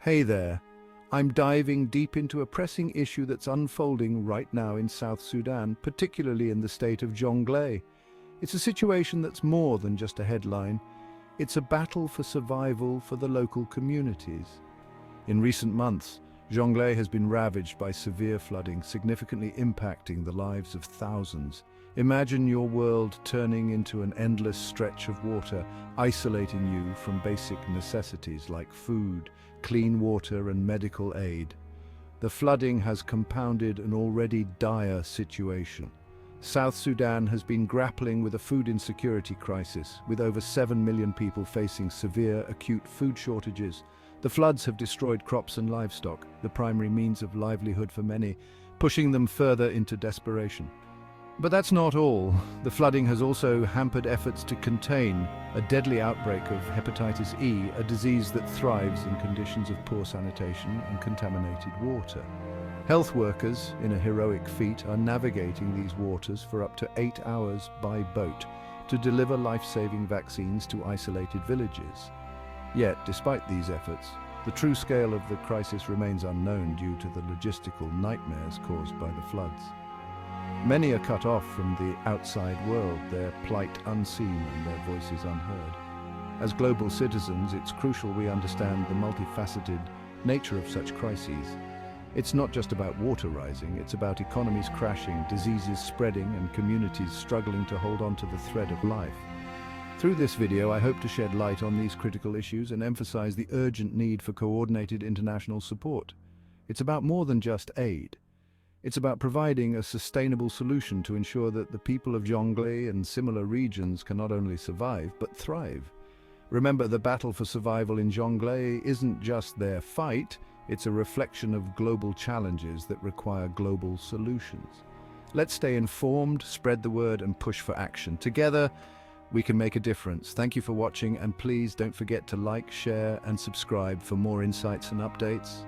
Hey there. I'm diving deep into a pressing issue that's unfolding right now in South Sudan, particularly in the state of Jonglei. It's a situation that's more than just a headline. It's a battle for survival for the local communities. In recent months, Jonglei has been ravaged by severe flooding, significantly impacting the lives of thousands. Imagine your world turning into an endless stretch of water, isolating you from basic necessities like food, clean water, and medical aid. The flooding has compounded an already dire situation. South Sudan has been grappling with a food insecurity crisis, with over 7 million people facing severe acute food shortages. The floods have destroyed crops and livestock, the primary means of livelihood for many, pushing them further into desperation. But that's not all. The flooding has also hampered efforts to contain a deadly outbreak of hepatitis E, a disease that thrives in conditions of poor sanitation and contaminated water. Health workers, in a heroic feat, are navigating these waters for up to 8 hours by boat to deliver life-saving vaccines to isolated villages. Yet, despite these efforts, the true scale of the crisis remains unknown due to the logistical nightmares caused by the floods. Many are cut off from the outside world, their plight unseen and their voices unheard. As global citizens, it's crucial we understand the multifaceted nature of such crises. It's not just about water rising, it's about economies crashing, diseases spreading, and communities struggling to hold on to the thread of life. Through this video, I hope to shed light on these critical issues and emphasize the urgent need for coordinated international support. It's about more than just aid. It's about providing a sustainable solution to ensure that the people of Jonglei and similar regions can not only survive, but thrive. Remember, the battle for survival in Jonglei isn't just their fight, it's a reflection of global challenges that require global solutions. Let's stay informed, spread the word, and push for action. Together, we can make a difference. Thank you for watching, and please don't forget to like, share, and subscribe for more insights and updates.